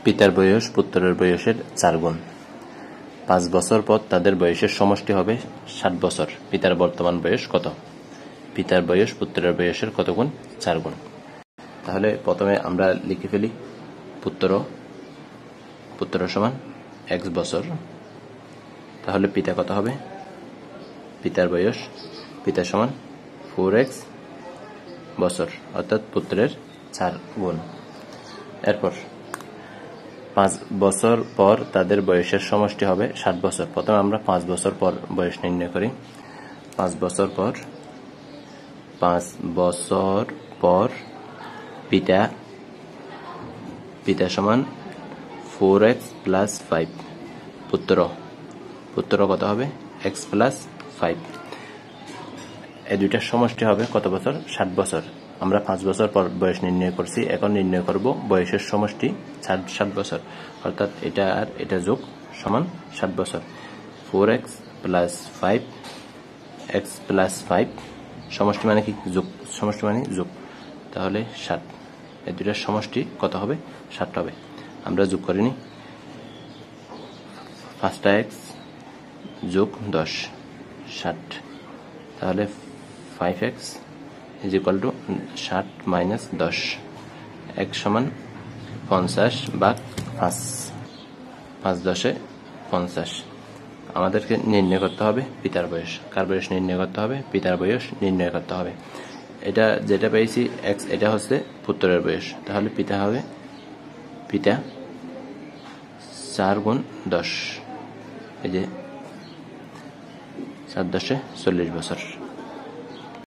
পিতার বয়স পুত্রের বয়সের 4 গুণ। 5 বছর পর তাদের বয়সের সমষ্টি হবে 60 বছর। পিতার বর্তমান বয়স কত? পিতার বয়স পুত্রের বয়সের কত গুণ? 4 গুণ। তাহলে প্রথমে আমরা লিখে ফেলি পুত্র সমান x বছর। তাহলে পিতা কত হবে? পিতার বয়স পিতা সমান 4x বছর, অর্থাৎ পুত্রের 4 গুণ। এরপর 5 বছর পর তাদের বয়সের সমষ্টি হবে 60 বছর। প্রথমে আমরা 5 বছর পর বয়স নির্ণয় করি। 5 বছর পর পিতা সমান 4x প্লাস 5। পুত্র কত হবে? x plus 5। এই দুইটার সমষ্টি হবে কত বছর? 60 বছর। আমরা 5 বছর পর বয়স নির্ণয় করছি, এখন নির্ণয় করব বয়সের সমষ্টি 60 বছর, অর্থাৎ এটা আর এটা যোগ সমান 60 বছর। 4x প্লাস 5 x প্লাস 5 সমষ্টি মানে কি? যোগ। সমষ্টি মানে যোগ, তাহলে 60। এই দুইটার সমষ্টি কত হবে? 60 হবে। আমরা যোগ করিনি। 5x যোগ 10 60, তাহলে 5x is equal to 60 minus 10। x সমান 50 ভাগ 5, 5 10 50। আমাদেরকে নির্ণয় করতে হবে পিতার বয়স। কার বয়স নির্ণয় করতে হবে? পিতার বয়স নির্ণয় করতে হবে। এটা যেটা পেয়েছি x, এটা হচ্ছে পুত্রের বয়স। তাহলে পিতা হবে 4 গুণ 10, এই যে 4 10 40 বছর।